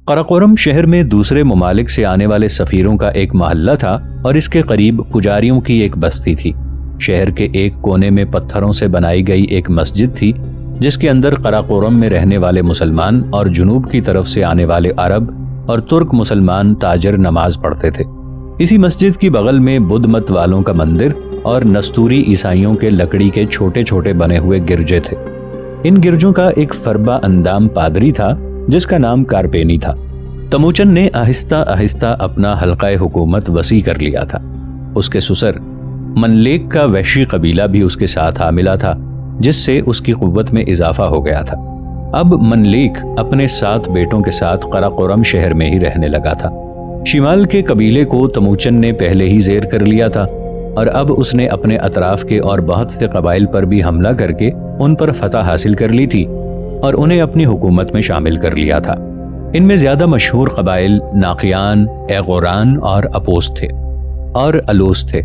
قراقرم شہر میں دوسرے ممالک سے آنے والے سفیروں کا ایک محلہ تھا اور اس کے قریب پجاریوں کی ایک بستی تھی۔ شہر کے ایک کونے میں پتھروں سے بنائی گئی ایک مسجد تھی جس کے اندر قراقرم میں رہنے والے مسلمان اور جنوب کی طرف سے آنے والے عرب اور ترک مسلمان تاجر نماز پڑھتے تھے۔ اسی مسجد کی بغل میں بدھ مت والوں کا مندر اور نستوری عیسائیوں کے لکڑی کے چھوٹے چھوٹے بنے ہوئے گرجے تھے۔ ان گرجوں کا ایک فربا اندام پادری تھا جس کا نام کارپینی تھا۔ تموچن نے آہستہ آہستہ اپنا حلقہ حکومت وسیع کر لیا تھا۔ اس کے سسر منلیک کا وحشی قبیلہ بھی اس کے ساتھ آ ملا تھا جس سے اس کی قوت میں اضافہ ہو گیا تھا۔ اب منلیک اپنے 7 بیٹوں کے ساتھ قراقرم شہر میں ہی رہنے لگا تھا۔ شمال کے قبیلے کو تموچن نے پہلے ہی زیر کر لیا تھا اور اب اس نے اپنے اطراف کے اور بہت سے قبائل پر بھی حملہ کر کے ان پر فتح حاصل کر لی تھی اور انہیں اپنی حکومت میں شامل کر لیا تھا۔ ان میں زیادہ مشہور قبائل ناقیان، ایغوران اور اپوس تھے اور الوس تھے۔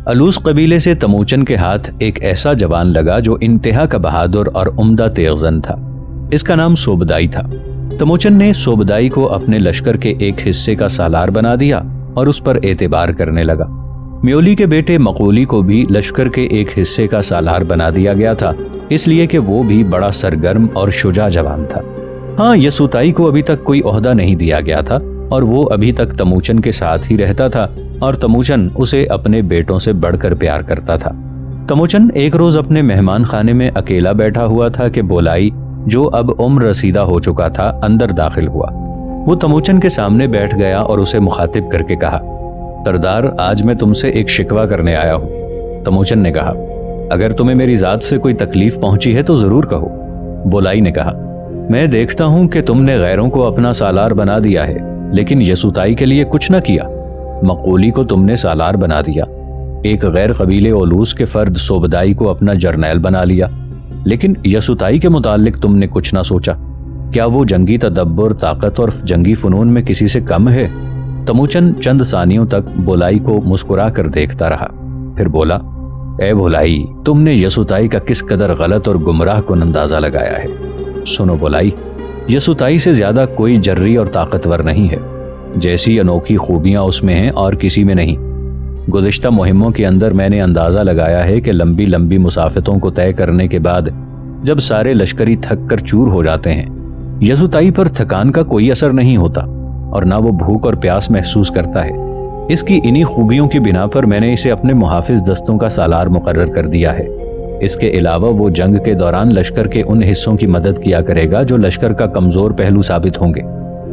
الوس قبیلے سے تموچن کے ہاتھ ایک ایسا جوان لگا جو انتہا کا بہادر اور عمدہ تیغزن تھا۔ اس کا نام سوبدائی تھا۔ تموچن نے سوبدائی کو اپنے لشکر کے ایک حصے کا سالار بنا دیا اور اس پر اعتبار کرنے لگا۔ میولی کے بیٹے مقولی کو بھی لشکر کے ایک حصے کا سالار بنا دیا گیا تھا، اس لیے کہ وہ بھی بڑا سرگرم اور شجاع جوان تھا۔ ہاں، یسوتائی کو ابھی تک کوئی عہدہ نہیں دیا گیا تھا اور وہ ابھی تک تموچن کے ساتھ ہی رہتا تھا اور تموچن اسے اپنے بیٹوں سے بڑھ کر پیار کرتا تھا۔ تموچن ایک روز اپنے مہمان خانے میں اکیلا بیٹھا ہوا تھا کہ بولائی، جو اب عمر رسیدہ ہو چکا تھا، اندر داخل ہوا۔ وہ تموچن کے سامنے بیٹھ گیا اور اسے مخاطب کر کے کہا، سردار، آج میں تم سے ایک شکوہ کرنے آیا ہوں۔ تموچن نے کہا، اگر تمہیں میری ذات سے کوئی تکلیف پہنچی ہے تو ضرور کہو۔ بولائی نے کہا، میں دیکھتا ہوں کہ تم نے غیروں کو اپنا سالار بنا دیا ہے لیکن یسوتائی کے لیے کچھ نہ کیا۔ مقولی کو تم نے سالار بنا دیا، ایک غیر قبیلے اولوس کے فرد سوبدائی کو اپنا جرنیل بنا لیا، لیکن یسوتائی کے متعلق تم نے کچھ نہ سوچا۔ کیا وہ جنگی تدبر، طاقت اور جنگی فنون میں کسی سے کم ہے؟ تموچن چند ثانیوں تک بولائی کو مسکرا کر دیکھتا رہا، پھر بولا، اے بولائی، تم نے یسوتائی کا کس قدر غلط اور گمراہ کن اندازہ لگایا ہے۔ سنو بولائی، یسوتائی سے زیادہ کوئی جرری اور طاقتور نہیں ہے۔ جیسی انوکھی خوبیاں اس میں ہیں اور کسی میں نہیں۔ گزشتہ مہموں کے اندر میں نے اندازہ لگایا ہے کہ لمبی لمبی مسافتوں کو طے کرنے کے بعد جب سارے لشکری تھک کر چور ہو جاتے ہیں، یسوتائی پر تھکان کا کوئی اثر نہیں ہوتا اور نہ وہ بھوک اور پیاس محسوس کرتا ہے۔ اس کی انہی خوبیوں کی بنا پر میں نے اسے اپنے محافظ دستوں کا سالار مقرر کر دیا ہے۔ اس کے علاوہ وہ جنگ کے دوران لشکر کے ان حصوں کی مدد کیا کرے گا جو لشکر کا کمزور پہلو ثابت ہوں گے۔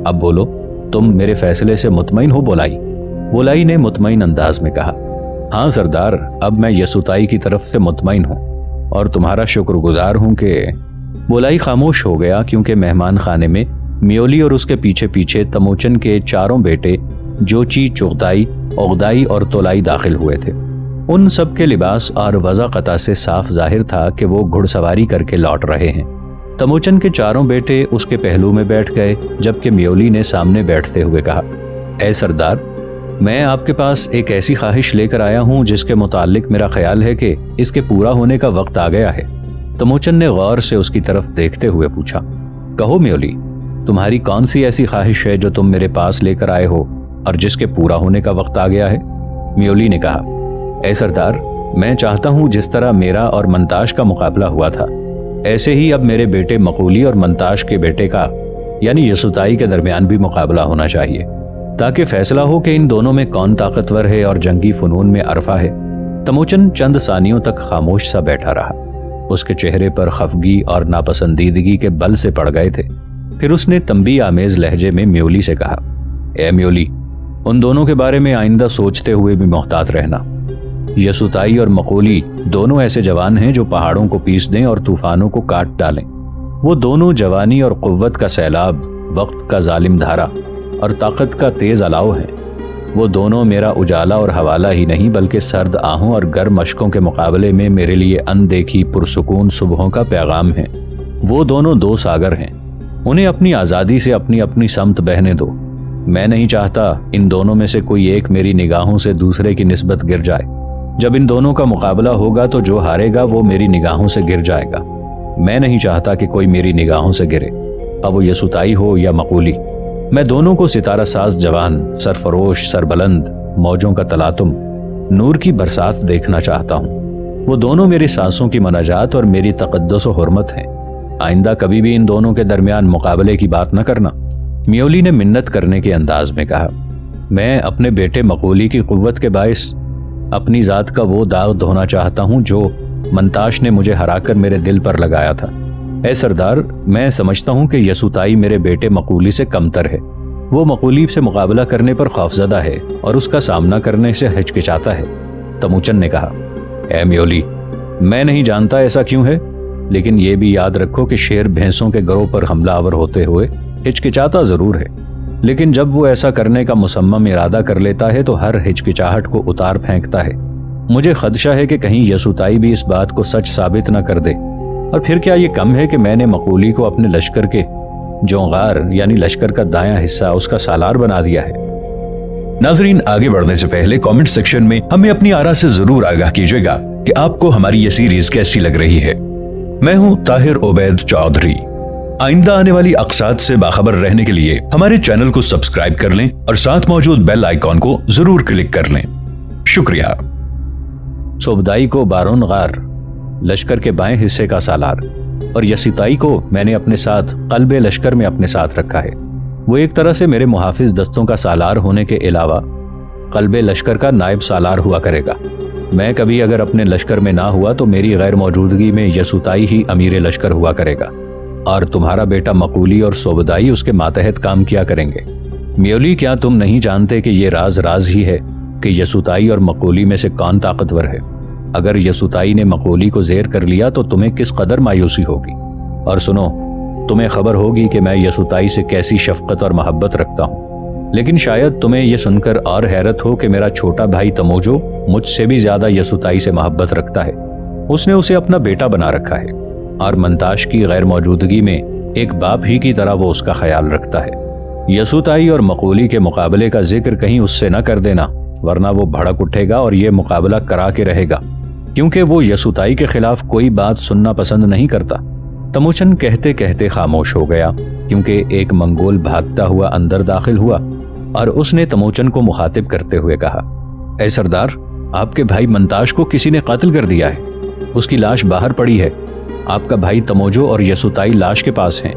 اب بولو، تم میرے فیصلے سے مطمئن ہو بولائی؟ بولائی نے مطمئن انداز میں کہا، ہاں سردار، اب میں یسوتائی کی طرف سے مطمئن ہوں اور تمہارا شکر گزار ہوں کہ… بولائی خاموش ہو گیا کیونکہ مہمان خانے میں میولی اور اس کے پیچھے پیچھے تموچن کے 4 بیٹے جوچی، چغتائی، اغدائی اور تولائی داخل ہوئے تھے۔ ان سب کے لباس اور وضع قطع سے صاف ظاہر تھا کہ وہ گھڑ سواری کر کے لوٹ رہے ہیں۔ تموچن کے 4 بیٹے اس کے پہلو میں بیٹھ گئے جبکہ میولی نے سامنے بیٹھتے ہوئے کہا، اے سردار، میں آپ کے پاس ایک ایسی خواہش لے کر آیا ہوں جس کے متعلق میرا خیال ہے کہ اس کے پورا ہونے کا وقت آ گیا ہے۔ تموچن نے غور سے اس کی طرف دیکھتے ہوئے پوچھا، کہو میولی، تمہاری کون سی ایسی خواہش ہے جو تم میرے پاس لے کر آئے ہو اور جس کے پورا ہونے کا وقت آ گیا ہے؟ میولی نے کہا، اے سردار، میں چاہتا ہوں جس طرح میرا اور منتاش کا مقابلہ ہوا تھا ایسے ہی اب میرے بیٹے مقولی اور منتاش کے بیٹے کا یعنی یسوتائی کے درمیان بھی مقابلہ ہونا چاہیے تاکہ فیصلہ ہو کہ ان دونوں میں کون طاقتور ہے اور جنگی فنون میں عرفہ ہے۔ تموچن چند ثانیوں تک خاموش سا بیٹھا رہا۔ اس کے چہرے پر خفگی اور ناپسندیدگی کے بل سے پڑ گئے تھے۔ پھر اس نے تنبیہ آمیز لہجے میں میولی سے کہا، اے میولی، ان دونوں کے بارے میں آئندہ سوچتے ہوئے بھی محتاط رہنا۔ یسوتائی اور مقولی دونوں ایسے جوان ہیں جو پہاڑوں کو پیس دیں اور طوفانوں کو کاٹ ڈالیں۔ وہ دونوں جوانی اور قوت کا سیلاب، وقت کا ظالم دھارا اور طاقت کا تیز الاؤ ہیں۔ وہ دونوں میرا اجالا اور حوالہ ہی نہیں بلکہ سرد آہوں اور گرم اشکوں کے مقابلے میں میرے لیے اندیکھی پرسکون صبحوں کا پیغام ہیں۔ وہ دونوں 2 ساگر ہیں، انہیں اپنی آزادی سے اپنی اپنی سمت بہنے دو۔ میں نہیں چاہتا ان دونوں میں سے کوئی ایک میری نگاہوں سے دوسرے کی نسبت گر جائے۔ جب ان دونوں کا مقابلہ ہوگا تو جو ہارے گا وہ میری نگاہوں سے گر جائے گا۔ میں نہیں چاہتا کہ کوئی میری نگاہوں سے گرے، اب وہ یسوتائی ہو یا مقولی۔ मैं दोनों को सितारा साज जवान, सरफरोश, सरबलंद, मौजों का तलातुम, नूर की बरसात देखना चाहता हूँ। वो दोनों मेरी सांसों की मनाजात और मेरी तक़द्दुस व हुर्मत हैं। आइंदा कभी भी इन दोनों के दरमियान मुकाबले की बात न करना। म्योली ने मिन्नत करने के अंदाज में कहा। मैं अपने बेटे मकूली की कुव्वत के बाइस अपनी ज़ात का वो दाग धोना चाहता हूँ जो मंताश ने मुझे हराकर मेरे दिल पर लगाया था। ऐ सरदार, मैं समझता हूँ कि यसुताई मेरे बेटे मकूली से कमतर है। वो मकूली से मुकाबला करने पर खौफजदा है और उसका सामना करने से हिचकिचाता है। तमुचन ने कहा, ऐ म्योली, मैं नहीं जानता ऐसा क्यों है, लेकिन ये भी याद रखो कि शेर भैंसों के गरों पर हमलावर होते हुए हिचकिचाता जरूर है, लेकिन जब वो ऐसा करने का मुसम्मम इरादा कर लेता है तो हर हिचकिचाहट को उतार फेंकता है। मुझे खदशा है कि कहीं यसुताई भी इस बात को सच साबित न कर दे। और फिर क्या ये कम है कि मैंने मकूली को अपने लश्कर के जोंगार यानी लश्कर का दायां हिस्सा उसका सालार बना दिया है। नाजरीन, आगे बढ़ने से पहले कमेंट सेक्शन में हमें अपनी आरा से जरूर आगाह कीजिएगा कि आपको हमारी ये सीरीज कैसी लग रही है। मैं हूं ताहिर उबैद चौधरी। आइंदा आने वाली अक़साद से बाखबर रहने के लिए हमारे चैनल को सब्सक्राइब कर लें और साथ मौजूद बेल आइकॉन को जरूर क्लिक कर लें। शुक्रिया। सोबदाई को बारून गार, लश्कर के बाएं हिस्से का सालार, और यसीताई को मैंने अपने साथ क़ल्बे लश्कर में अपने साथ रखा है। वो एक तरह से मेरे मुहाफिज दस्तों का सालार होने के अलावा क़ल्बे लश्कर का नायब सालार हुआ करेगा। मैं कभी अगर अपने लश्कर में ना हुआ तो मेरी गैर मौजूदगी में यसुताई ही अमीर लश्कर हुआ करेगा और तुम्हारा बेटा मकूली और सोबदाई उसके मातहत काम किया करेंगे। म्योली, क्या तुम नहीं जानते कि ये राज ही है कि यसुताई और मकूली में से कौन ताकतवर है? अगर यसुताई ने मकूली को जेर कर लिया तो तुम्हें किस कदर मायूसी होगी। और सुनो, तुम्हें खबर होगी कि मैं यसुताई से कैसी शफकत और मोहब्बत रखता हूँ, लेकिन शायद तुम्हें यह सुनकर और हैरत हो कि मेरा छोटा भाई तमोजो मुझसे भी ज्यादा यसुताई से मोहब्बत रखता है। उसने उसे अपना बेटा बना रखा है और मंताश की गैर मौजूदगी में एक बाप ही की तरह वो उसका ख्याल रखता है। यसुताई और मकूली के मुकाबले का जिक्र कहीं उससे न कर देना, वरना वो भड़क उठेगा और ये मुकाबला करा के रहेगा, क्योंकि वो यसुताई के खिलाफ कोई बात सुनना पसंद नहीं करता। तमुचन कहते कहते खामोश हो गया, क्योंकि एक मंगोल भागता हुआ अंदर दाखिल हुआ और उसने तमुचन को मुखातिब करते हुए कहा, ऐ सरदार, आपके भाई मंताश को किसी ने कत्ल कर दिया है। उसकी लाश बाहर पड़ी है। आपका भाई तमोजो और यसुताई लाश के पास हैं।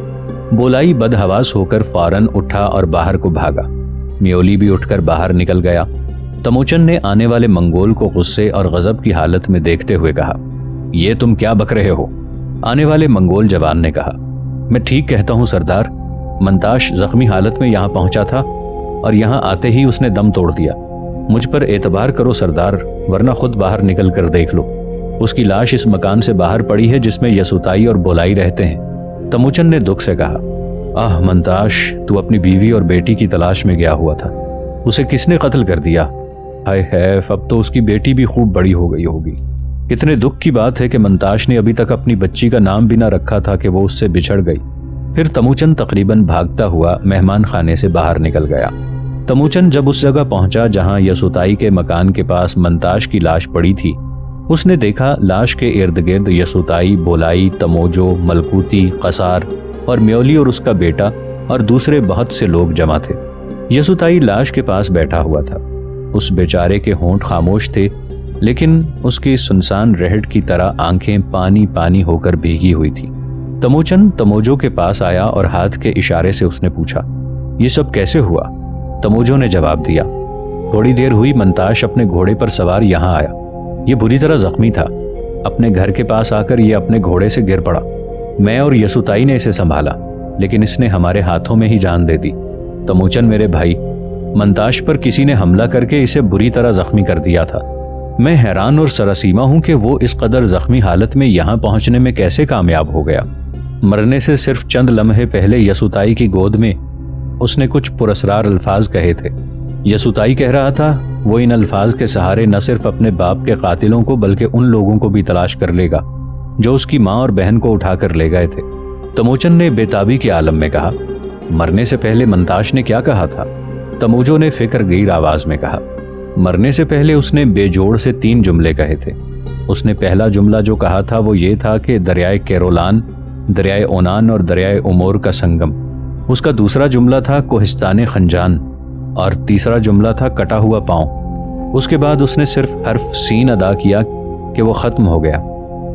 बोलाई बदहवास होकर फौरन उठा और बाहर को भागा। म्योली भी उठकर बाहर निकल गया। तमुचन ने आने वाले मंगोल को गुस्से और गजब की हालत में देखते हुए कहा, ये तुम क्या बक रहे हो? आने वाले मंगोल जवान ने कहा, मैं ठीक कहता हूँ सरदार, मंताश जख्मी हालत में यहाँ पहुंचा था और यहाँ आते ही उसने दम तोड़ दिया। मुझ पर एतबार करो सरदार, वरना खुद बाहर निकल कर देख लो। उसकी लाश इस मकान से बाहर पड़ी है जिसमें यसुताई और बोलाई रहते हैं। तमुचन ने दुख से कहा, आह मंताश, तू अपनी बीवी और बेटी की तलाश में गया हुआ था। उसे किसने कत्ल कर दिया? हाय हैफ, अब तो उसकी बेटी भी खूब बड़ी हो गई होगी। कितने दुख की बात है कि मंताश ने अभी तक अपनी बच्ची का नाम भी ना रखा था कि वो उससे बिछड़ गई। फिर तमुचन तकरीबन भागता हुआ मेहमान खाने से बाहर निकल गया। तमुचन जब उस जगह पहुंचा जहां यसुताई के मकान के पास मंताश की लाश पड़ी थी, उसने देखा लाश के इर्द गिर्द यसुताई, बोलाई, तमोजो, मलकूती, कसार और म्योली और उसका बेटा और दूसरे बहुत से लोग जमा थे। यसुताई लाश के पास बैठा हुआ था। उस बेचारे के होंठ खामोश थे, लेकिन उसकी सुनसान रहट की तरह आंखें पानी पानी होकर भीगी हुई थी। तमुचन तमोजो के पास आया और हाथ के इशारे से उसने पूछा, ये सब कैसे हुआ? तमोजो ने जवाब दिया, थोड़ी देर हुई मंताश अपने घोड़े पर सवार यहाँ आया। ये बुरी तरह जख्मी था। अपने घर के पास आकर ये अपने घोड़े से गिर पड़ा। मैं और यसुताई ने इसे संभाला, लेकिन इसने हमारे हाथों में ही जान दे दी। तमुचन मेरे भाई, मंताश पर किसी ने हमला करके इसे बुरी तरह जख्मी कर दिया था। मैं हैरान और सरसीमा हूं कि वो इस कदर जख्मी हालत में यहाँ पहुंचने में कैसे कामयाब हो गया। मरने से सिर्फ चंद लम्हे पहले यसुताई की गोद में उसने कुछ पुरस्रार अल्फाज कहे थे। यसुताई कह रहा था वो इन अल्फाज के सहारे न सिर्फ अपने बाप के कातिलों को बल्कि उन लोगों को भी तलाश कर लेगा जो उसकी माँ और बहन को उठाकर ले गए थे। तमुचन ने बेताबी के आलम में कहा, मरने से पहले मंताश ने क्या कहा था? तमोजो ने फिक्रगीर आवाज में कहा, मरने से पहले उसने बेजोड़ से 3 जुमले कहे थे। उसने पहला जुमला जो कहा था वो ये था कि दरियाए कैरोलान, दरियाए ओनान और दरियाए उमोर का संगम اس کا دوسرا جملہ تھا کوہستان خنجان اور تیسرا جملہ تھا کٹا ہوا پاؤں۔ اس کے بعد اس نے صرف حرف سین ادا کیا کہ وہ ختم ہو گیا۔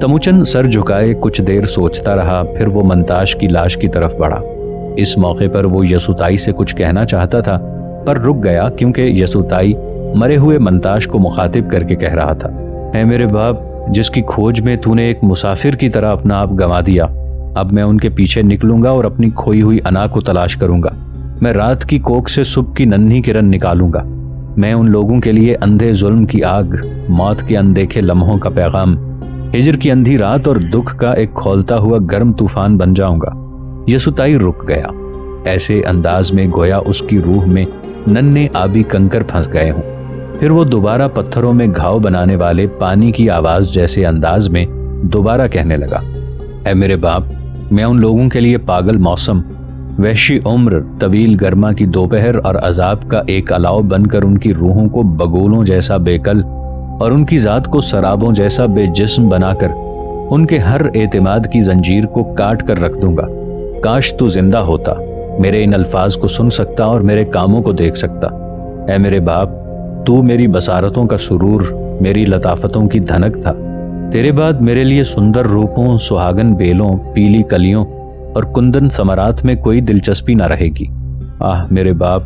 تموچن سر جھکائے کچھ دیر سوچتا رہا، پھر وہ منتاش کی لاش کی طرف بڑھا۔ اس موقع پر وہ یسوتائی سے کچھ کہنا چاہتا تھا پر رک گیا کیونکہ یسوتائی مرے ہوئے منتاش کو مخاطب کر کے کہہ رہا تھا، اے میرے باپ، جس کی کھوج میں تو نے ایک مسافر کی طرح اپنا آپ گنوا دیا، اب میں ان کے پیچھے نکلوں گا اور اپنی کھوئی ہوئی انا کو تلاش کروں گا۔ میں رات کی کوکھ سے صبح کی ننھی کرن نکالوں گا۔ میں ان لوگوں کے لیے اندھے ظلم کی آگ، موت کے اندیکھے لمحوں کا پیغام، ہجر کی اندھی رات اور دکھ کا ایک کھولتا ہوا گرم طوفان بن جاؤں گا۔ یسوتائی رک گیا، ایسے انداز میں گویا اس کی روح میں ننھے آبی کنکر پھنس گئے ہوں۔ پھر وہ دوبارہ پتھروں میں گھاؤ بنانے والے پانی کی آواز جیسے انداز میں دوبارہ کہنے لگا، اے میرے باپ، میں ان لوگوں کے لیے پاگل موسم، وحشی عمر، طویل گرما کی دوپہر اور عذاب کا ایک الاؤ بن کر ان کی روحوں کو بگولوں جیسا بے کل اور ان کی ذات کو سرابوں جیسا بے جسم بنا کر ان کے ہر اعتماد کی زنجیر کو کاٹ کر رکھ دوں گا۔ کاش تو زندہ ہوتا، میرے ان الفاظ کو سن سکتا اور میرے کاموں کو دیکھ سکتا۔ اے میرے باپ، تو میری بصارتوں کا سرور، میری لطافتوں کی دھنک تھا۔ تیرے بعد میرے لیے سندر روپوں، سہاگن بیلوں، پیلی کلیوں اور کندن ثمرات میں کوئی دلچسپی نہ رہے گی۔ آہ میرے باپ،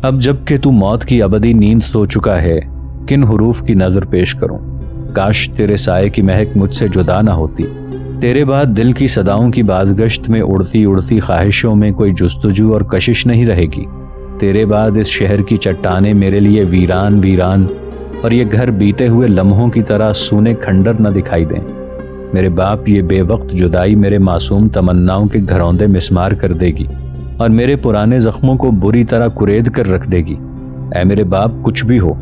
اب جب کہ تو موت کی ابدی نیند سو چکا ہے، کن حروف کی نظر پیش کروں؟ کاش تیرے سائے کی مہک مجھ سے جدا نہ ہوتی۔ تیرے بعد دل کی صداؤں کی بازگشت میں اڑتی اڑتی خواہشوں میں کوئی جستجو اور کشش نہیں رہے گی۔ تیرے بعد اس شہر کی چٹانیں میرے لیے ویران ویران اور یہ گھر بیتے ہوئے لمحوں کی طرح سونے کھنڈر نہ دکھائی دیں۔ میرے باپ، یہ بے وقت جدائی میرے معصوم تمناؤں کے گھروندے مسمار کر دے گی اور میرے پرانے زخموں کو بری طرح کرید کر رکھ دے گی۔ اے میرے باپ، کچھ بھی ہو،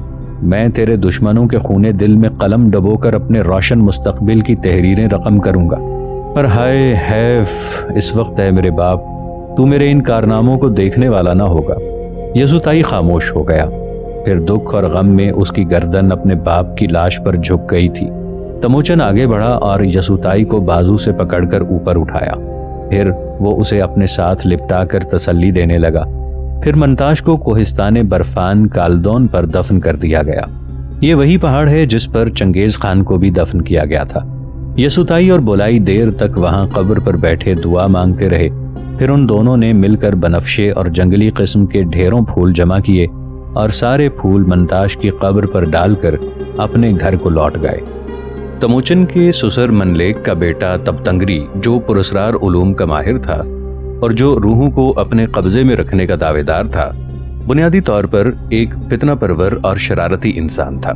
میں تیرے دشمنوں کے خونے دل میں قلم ڈبو کر اپنے روشن مستقبل کی تحریریں رقم کروں گا۔ پر ہائے حیف، اس وقت اے میرے باپ، تو میرے ان کارناموں کو دیکھنے والا نہ ہوگا۔ یسوتائی خاموش ہو گیا، پھر دکھ اور غم میں اس کی گردن اپنے باپ کی لاش پر جھک گئی تھی۔ تموچن آگے بڑھا اور یسوتائی کو بازو سے پکڑ کر اوپر اٹھایا، پھر وہ اسے اپنے ساتھ لپٹا کر تسلی دینے لگا۔ پھر منتاش کو کوہستان برفان کالدون پر دفن کر دیا گیا۔ یہ وہی پہاڑ ہے جس پر چنگیز خان کو بھی دفن کیا گیا تھا۔ یسوتائی اور بولائی دیر تک وہاں قبر پر بیٹھے دعا مانگتے رہے۔ پھر ان دونوں نے مل کر بنفشے اور جنگلی قسم کے ڈھیروں پھول جمع کیے اور سارے پھول منتاش کی قبر پر ڈال کر اپنے گھر کو لوٹ گئے۔ تموچن کے سسر منلیک کا بیٹا تپتنگری، جو پراسرار علوم کا ماہر تھا اور جو روحوں کو اپنے قبضے میں رکھنے کا دعوے دار تھا، بنیادی طور پر ایک فتنہ پرور اور شرارتی انسان تھا۔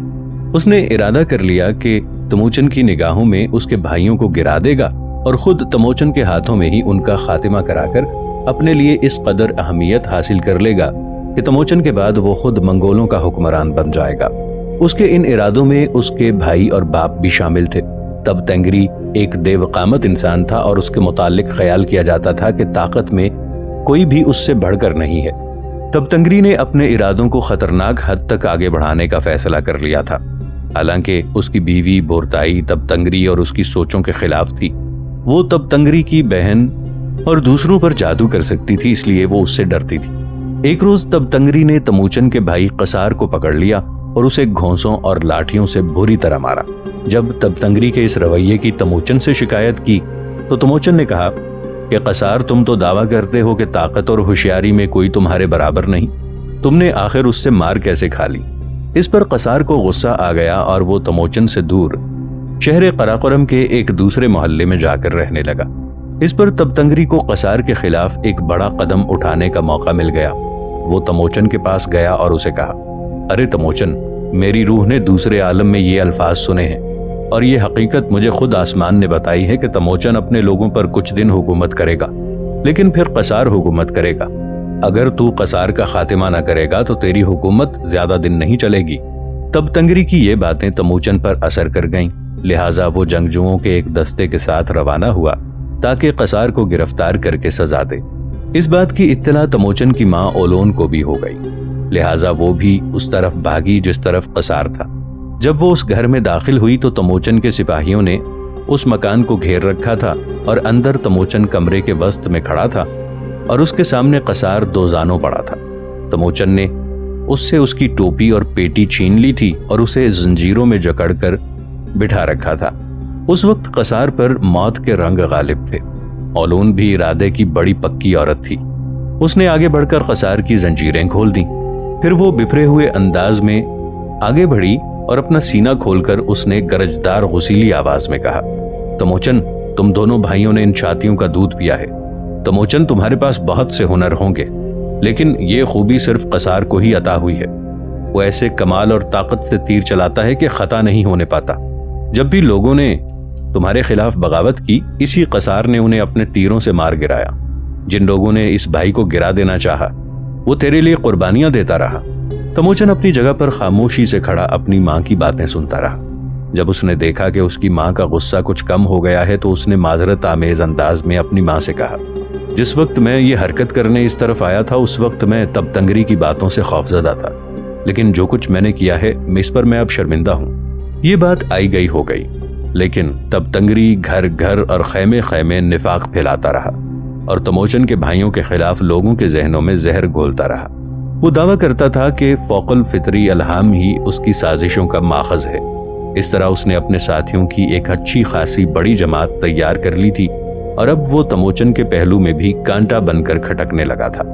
اس نے ارادہ کر لیا کہ تموچن کی نگاہوں میں اس کے بھائیوں کو گرا دے گا اور خود تموچن کے ہاتھوں میں ہی ان کا خاتمہ کرا کر اپنے لیے اس قدر اہمیت حاصل کر لے گا کہ تموچن کے بعد وہ خود منگولوں کا حکمران بن جائے گا۔ اس کے ان ارادوں میں اس کے بھائی اور باپ بھی شامل تھے۔ تب تنگری ایک دیو قامت انسان تھا اور اس کے متعلق خیال کیا جاتا تھا کہ طاقت میں کوئی بھی اس سے بڑھ کر نہیں ہے۔ تب تنگری نے اپنے ارادوں کو خطرناک حد تک آگے بڑھانے کا فیصلہ کر لیا تھا۔ حالانکہ اس کی بیوی بورتائی تب تنگری اور اس کی سوچوں کے خلاف تھی۔ وہ تب تنگری کی بہن اور دوسروں پر جادو کر سکتی تھی، اس لیے وہ اس سے ڈرتی تھی۔ ایک روز تب تنگری نے تموچن کے بھائی قصار کو پکڑ لیا اور اسے گھونسوں اور لاٹھیوں سے بری طرح مارا۔ جب تب تنگری کے اس رویے کی تموچن سے شکایت کی تو تموچن نے کہا کہ قصار، تم تو دعویٰ کرتے ہو کہ طاقت اور ہوشیاری میں کوئی تمہارے برابر نہیں، تم نے آخر اس سے مار کیسے کھا لی؟ اس پر قصار کو غصہ آ گیا اور وہ تموچن سے دور شہر قراقرم کے ایک دوسرے محلے میں جا کر رہنے لگا۔ اس پر تب تنگری کو قصار کے خلاف ایک بڑا قدم اٹھانے کا موقع مل گیا۔ وہ تموچن کے پاس گیا اور اسے کہا، ارے تموچن، میری روح نے دوسرے عالم میں یہ الفاظ سنے ہیں اور یہ حقیقت مجھے خود آسمان نے بتائی ہے کہ تموچن اپنے لوگوں پر کچھ دن حکومت کرے گا، لیکن پھر قصار حکومت کرے گا۔ اگر تو قصار کا خاتمہ نہ کرے گا تو تیری حکومت زیادہ دن نہیں چلے گی۔ تب تنگری کی یہ باتیں تموچن پر اثر کر گئیں، لہٰذا وہ جنگجوؤں کے ایک دستے کے ساتھ روانہ ہوا تاکہ قصار کو گرفتار کر کے سزا دے۔ اس بات کی اطلاع تموچن کی ماں اولون کو بھی ہو گئی، لہٰذا وہ بھی اس طرف بھاگی جس طرف قصار تھا۔ جب وہ اس گھر میں داخل ہوئی تو تموچن کے سپاہیوں نے اس مکان کو گھیر رکھا تھا اور اندر تموچن کمرے کے وسط میں کھڑا تھا۔ और उसके सामने कसार दोजानो पड़ा था। तमोचन ने उससे उसकी टोपी और पेटी छीन ली थी और उसे जंजीरों में जकड़कर बिठा रखा था। उस वक्त कसार पर मौत के रंग गालिब थे। औलून भी इरादे की बड़ी पक्की औरत थी। उसने आगे बढ़कर कसार की जंजीरें खोल दी। फिर वो बिफरे हुए अंदाज में आगे बढ़ी और अपना सीना खोलकर उसने गरजदार गुसीली आवाज में कहा, तमोचन, तुम दोनों भाइयों ने इन छातियों का दूध पिया है। तमोचन, तुम्हारे पास बहुत से हुनर होंगे, लेकिन ये खूबी सिर्फ कसार को ही अता हुई है। वो ऐसे कमाल और ताकत से तीर चलाता है कि खता नहीं होने पाता। जब भी लोगों ने तुम्हारे खिलाफ बगावत की, इसी कसार ने उन्हें अपने तीरों से मार गिराया। जिन लोगों ने इस भाई को गिरा देना चाहा, वो तेरे लिए कुर्बानियां देता रहा। तमोचन अपनी जगह पर खामोशी से खड़ा अपनी माँ की बातें सुनता रहा। जब उसने देखा कि उसकी माँ का गुस्सा कुछ कम हो गया है तो उसने माजरत आमेज अंदाज में अपनी माँ से कहा, जिस वक्त मैं ये हरकत करने इस तरफ आया था उस वक्त मैं तबतंगरी की बातों से खौफजदा था, लेकिन जो कुछ मैंने किया है इस पर मैं अब शर्मिंदा हूँ। ये बात आई गई हो गई, लेकिन तबतंगरी घर घर और खैमे खैमे निफाक फैलाता रहा और तमोचन के भाइयों के खिलाफ लोगों के जहनों में जहर घोलता रहा। वो दावा करता था कि फौकल फितरी अलहाम ही उसकी साजिशों का माखज है। इस तरह उसने अपने साथियों की एक अच्छी खासी बड़ी जमात तैयार कर ली थी और अब वो तमोचन के पहलू में भी कांटा बनकर खटकने लगा था।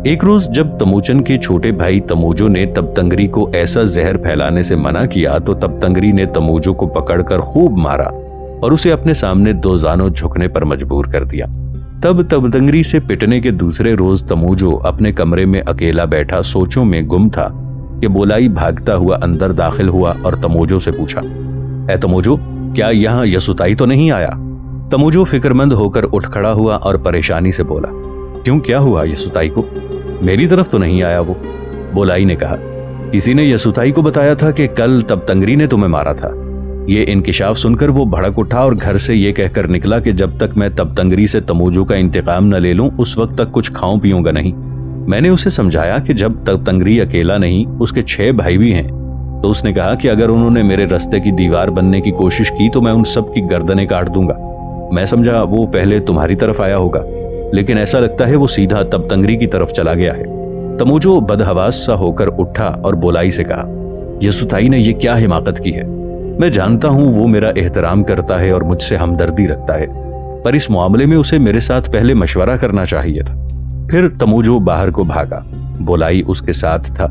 एक रोज जब तमोचन के छोटे भाई तमोजो ने तबतंगरी को ऐसा जहर फैलाने से मना किया तो तबतंगरी ने तमोजो को पकड़कर खूब मारा और उसे अपने सामने दो जानों झुकने पर मजबूर कर दिया। तब तबतंगरी से पिटने के दूसरे रोज तमोजो अपने कमरे में अकेला बैठा सोचों में गुम था कि बोलाई भागता हुआ अंदर दाखिल हुआ और तमोजो से पूछा, ऐ तमोजो, क्या यहाँ यसुताई तो नहीं आया? तमोजो फिक्रमंद होकर उठ खड़ा हुआ और परेशानी से बोला, क्यों, क्या हुआ यसुताई को? मेरी तरफ तो नहीं आया वो। बोलाई ने कहा, किसी ने यसुताई को बताया था कि कल तबतंगरी ने तुम्हें मारा था। ये इंकिशाफ सुनकर वो भड़क उठा और घर से ये कहकर निकला कि जब तक मैं तबतंगरी से तमोजो का इंतकाम न ले लूं उस वक्त तक कुछ खाऊं पीऊंगा नहीं। मैंने उसे समझाया कि जब तबतंगरी अकेला नहीं, उसके 6 भाई भी हैं, तो उसने कहा कि अगर उन्होंने मेरे रास्ते की दीवार बनने की कोशिश की तो मैं उन सब की गर्दनें काट दूंगा। मैं समझा वो पहले तुम्हारी तरफ आया होगा, लेकिन ऐसा लगता है वो सीधा तबतंगरी की तरफ चला गया है। तमोजो बदहवास सा होकर उठा और बोलाई से कहा, यसुताई ने ये क्या हिमाकत की है? मैं जानता हूं वो मेरा एहतराम करता है और मुझसे हमदर्दी रखता है, पर इस मामले में उसे मेरे साथ पहले मशवरा करना चाहिए था। फिर तमोजो बाहर को भागा। बोलाई उसके साथ था।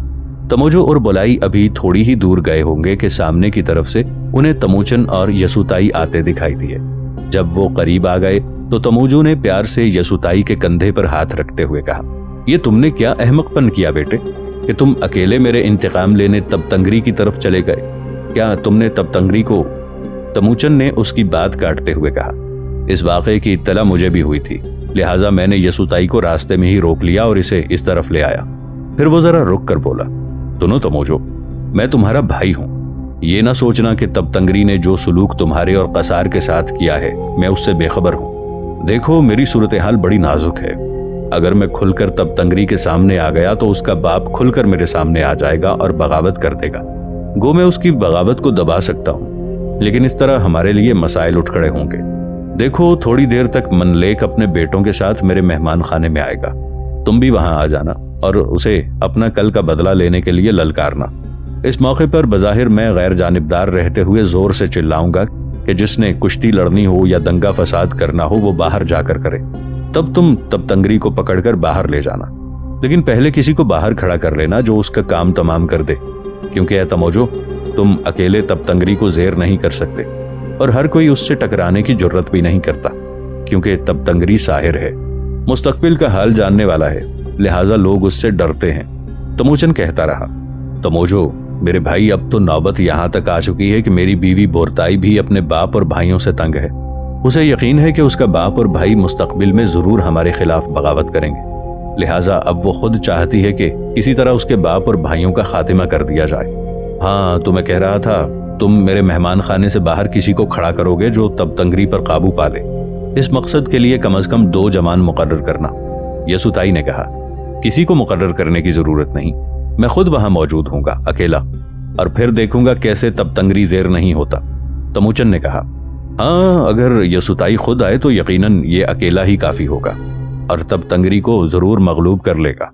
तमोजो और बोलाई अभी थोड़ी ही दूर गए होंगे कि सामने की तरफ से उन्हें तमोचन और यसुताई आते दिखाई दिए। जब वो करीब आ गए तो तमोजो ने प्यार से यसुताई के कंधे पर हाथ रखते हुए कहा, ये तुमने क्या अहमकपन किया बेटे कि तुम अकेले मेरे इंतकाम लेने तबतंगरी की तरफ चले गए? क्या तुमने तबतंगरी को? तमोचन ने उसकी बात काटते हुए कहा, इस वाक़े की इत्तला मुझे भी हुई थी, लिहाजा मैंने यसुताई को रास्ते में ही रोक लिया और इसे इस तरफ ले आया। फिर वो जरा रुक कर बोला, सुनो तमोजो, मैं तुम्हारा भाई हूं। ये ना सोचना कि तबतंगरी ने जो सुलूक तुम्हारे और कसार के साथ किया है मैं उससे बेखबर हूं। देखो, मेरी सूरत हाल बड़ी नाजुक है। अगर मैं खुलकर तबतंगरी के सामने आ गया तो उसका बाप खुलकर मेरे सामने आ जाएगा और बगावत कर देगा। गो मैं उसकी बगावत को दबा सकता हूं, लेकिन इस तरह हमारे लिए मसाइल उठ खड़े होंगे। देखो, थोड़ी देर तक मनलेक अपने बेटों के साथ मेरे मेहमान खाने में आएगा। तुम भी वहां आ जाना और उसे अपना कल का बदला लेने के लिए ललकारना। इस मौके पर बज़ाहिर मैं गैर जानिबदार रहते हुए जोर से चिल्लाऊंगा कि जिसने कुश्ती लड़नी हो या दंगा फसाद करना हो वो बाहर जाकर करे। तब तुम तबतंगरी को पकड़कर बाहर ले जाना, लेकिन पहले किसी को बाहर खड़ा कर लेना जो उसका काम तमाम कर दे, क्योंकि ऐ तमोजो, तुम अकेले तबतंगरी को ज़ेर नहीं कर सकते और हर कोई उससे टकराने की जुर्रत भी नहीं करता, क्योंकि तबतंगरी साहिर है, मुस्तकबिल का हाल जानने वाला है, लिहाजा लोग उससे डरते हैं। तमोचन कहता रहा, तमोजो मेरे भाई, अब तो नौबत यहां तक आ चुकी है कि मेरी बीवी बोरताई भी अपने बाप और भाइयों से तंग है। उसे यकीन है कि उसका बाप और भाई मुस्तकबिल में जरूर हमारे खिलाफ बगावत करेंगे, लिहाजा अब वो खुद चाहती है कि किसी तरह उसके बाप और भाइयों का खातिमा कर दिया जाए। हाँ, तो मैं कह रहा था, तुम मेरे मेहमान खाने से बाहर किसी को खड़ा करोगे जो तबतंगरी पर काबू पा ले। इस मकसद के लिए कम से कम 2 जवान मुकर्रर करना। यसुताई ने कहा, किसी को मुकर्रर करने की जरूरत नहीं, मैं खुद वहां मौजूद हूंगा अकेला, और फिर देखूंगा कैसे तबतंगरी ज़ेर नहीं होता। तमोचन ने कहा, हाँ, अगर यसुताई खुद आए तो यकीनन ये अकेला ही काफी होगा। और तब तंगरी को जरूर मगलूब कर लेगा।